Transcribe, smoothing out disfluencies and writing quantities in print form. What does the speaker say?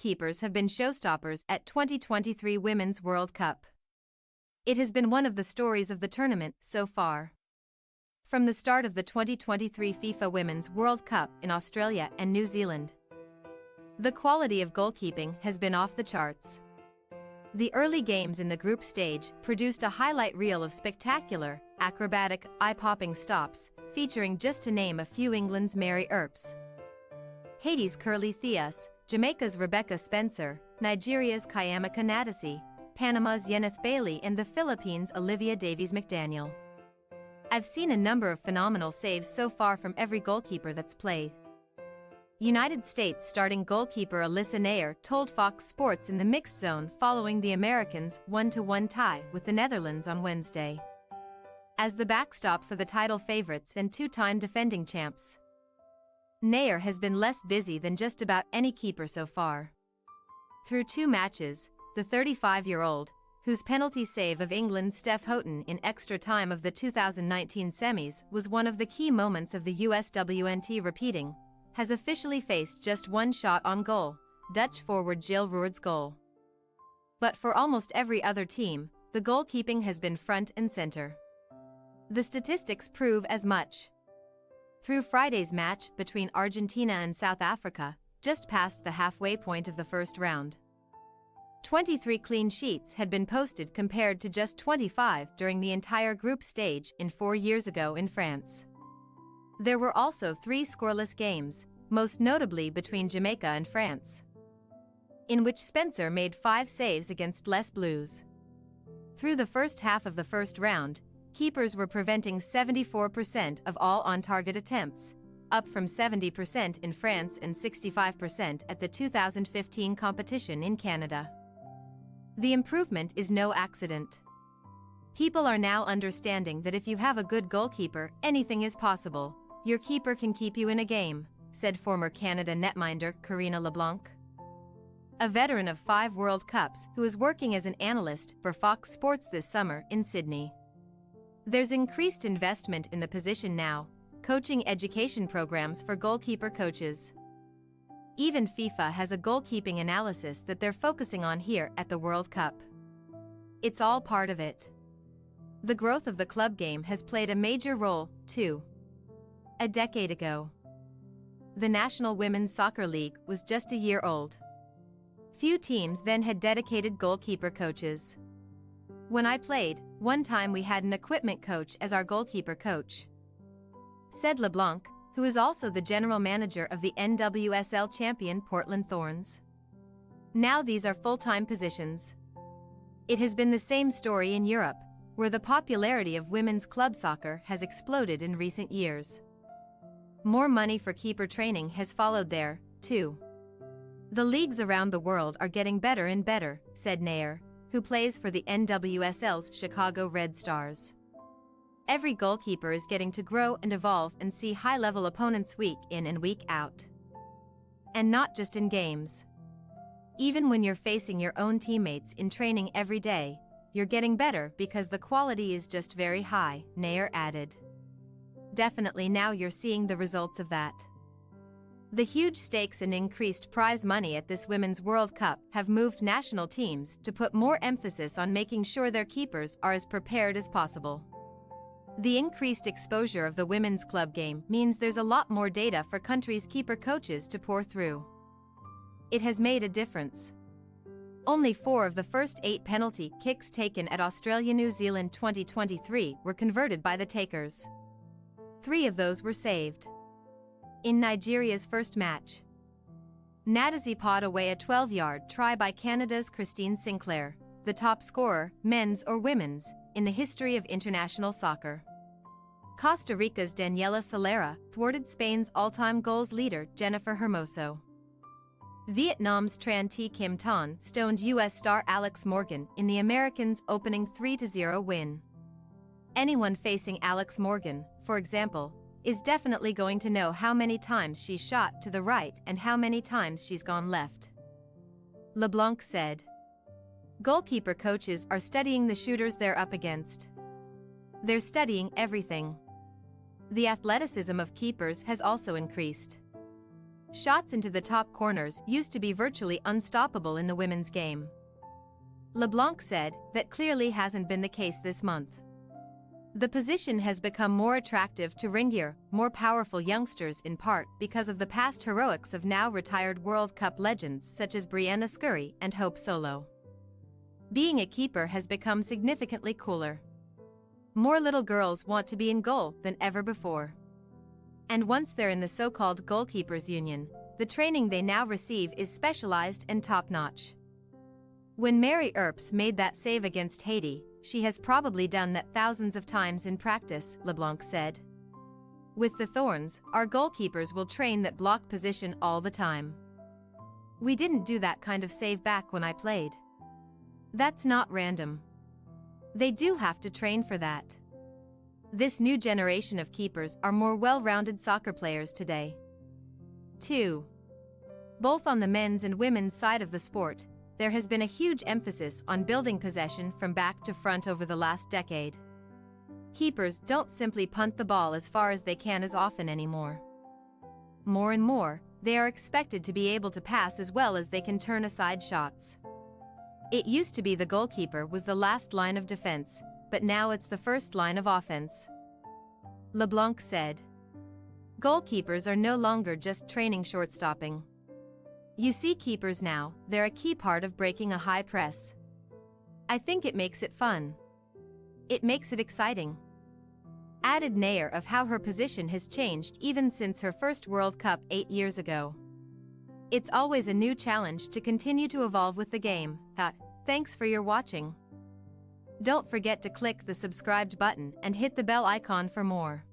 goalkeepers have been showstoppers at 2023 Women's World Cup. It has been one of the stories of the tournament so far. From the start of the 2023 FIFA Women's World Cup in Australia and New Zealand, the quality of goalkeeping has been off the charts. The early games in the group stage produced a highlight reel of spectacular, acrobatic, eye-popping stops, featuring, just to name a few, England's Mary Earps, Haiti's Curly Theus, Jamaica's Rebecca Spencer, Nigeria's Kayamaka Nadisi, Panama's Yeneth Bailey, and the Philippines' Olivia Davies McDaniel. I've seen a number of phenomenal saves so far from every goalkeeper that's played. United States starting goalkeeper Alyssa Naeher told Fox Sports in the mixed zone following the Americans' 1-1 tie with the Netherlands on Wednesday. As the backstop for the title favorites and two-time defending champs, Naeher has been less busy than just about any keeper so far. Through two matches, the 35-year-old, whose penalty save of England's Steph Houghton in extra time of the 2019 semis was one of the key moments of the USWNT repeating, has officially faced just one shot on goal, Dutch forward Jill Roord's goal. But for almost every other team, the goalkeeping has been front and center. The statistics prove as much. Through Friday's match between Argentina and South Africa, just past the halfway point of the first round, 23 clean sheets had been posted compared to just 25 during the entire group stage 4 years ago in France. There were also 3 scoreless games, most notably between Jamaica and France, in which Spencer made 5 saves against Les Blues. Through the first half of the first round, keepers were preventing 74% of all on-target attempts, up from 70% in France and 65% at the 2015 competition in Canada. The improvement is no accident. People are now understanding that if you have a good goalkeeper, anything is possible. Your keeper can keep you in a game, said former Canada netminder Karina LeBlanc, a veteran of 5 World Cups who is working as an analyst for Fox Sports this summer in Sydney. There's increased investment in the position now, coaching education programs for goalkeeper coaches. Even FIFA has a goalkeeping analysis that they're focusing on here at the World Cup. It's all part of it. The growth of the club game has played a major role, too. A decade ago, the National Women's Soccer League was just a year old. Few teams then had dedicated goalkeeper coaches. When I played, one time we had an equipment coach as our goalkeeper coach, said LeBlanc, who is also the general manager of the NWSL champion Portland Thorns. Now these are full-time positions. It has been the same story in Europe, where the popularity of women's club soccer has exploded in recent years. More money for keeper training has followed there, too. The leagues around the world are getting better and better, said Naeher, who plays for the NWSL's Chicago Red Stars. Every goalkeeper is getting to grow and evolve and see high-level opponents week in and week out. And not just in games. Even when you're facing your own teammates in training every day, you're getting better because the quality is just very high, Naeher added. Definitely now you're seeing the results of that. The huge stakes and increased prize money at this Women's World Cup have moved national teams to put more emphasis on making sure their keepers are as prepared as possible. The increased exposure of the women's club game means there's a lot more data for countries' keeper coaches to pore through. It has made a difference. Only 4 of the first 8 penalty kicks taken at Australia-New Zealand 2023 were converted by the takers. 3 of those were saved. In Nigeria's first match, Nadisi pawed away a 12-yard try by Canada's Christine Sinclair, the top scorer, men's or women's, in the history of international soccer. Costa Rica's Daniela Solera thwarted Spain's all-time goals leader Jennifer Hermoso. Vietnam's Tran Thi Kim Ton stoned U.S. star Alex Morgan in the Americans' opening 3-0 win. Anyone facing Alex Morgan, for example, is definitely going to know how many times she's shot to the right and how many times she's gone left. LeBlanc said. Goalkeeper coaches are studying the shooters they're up against. They're studying everything. The athleticism of keepers has also increased. shots into the top corners used to be virtually unstoppable in the women's game. LeBlanc said that clearly hasn't been the case this month. The position has become more attractive to ringier, more powerful youngsters in part because of the past heroics of now retired World Cup legends such as Brianna Scurry and Hope Solo. Being a keeper has become significantly cooler. More little girls want to be in goal than ever before. And once they're in the so-called Goalkeepers Union, the training they now receive is specialized and top-notch. When Mary Earps made that save against Haiti, she has probably done that thousands of times in practice, LeBlanc said. With the Thorns, our goalkeepers will train that block position all the time. We didn't do that kind of save back when I played. That's not random. They do have to train for that. This new generation of keepers are more well-rounded soccer players today. 2. Both on the men's and women's side of the sport, there has been a huge emphasis on building possession from back to front over the last decade. Keepers don't simply punt the ball as far as they can as often anymore. More and more, they are expected to be able to pass as well as they can turn aside shots. It used to be the goalkeeper was the last line of defense, but now it's the first line of offense. LeBlanc said. Goalkeepers are no longer just training shortstopping. You see keepers now, they're a key part of breaking a high press. I think it makes it fun. It makes it exciting. Added Nair of how her position has changed even since her first World Cup 8 years ago. It's always a new challenge to continue to evolve with the game. Thanks for your watching. Don't forget to click the subscribed button and hit the bell icon for more.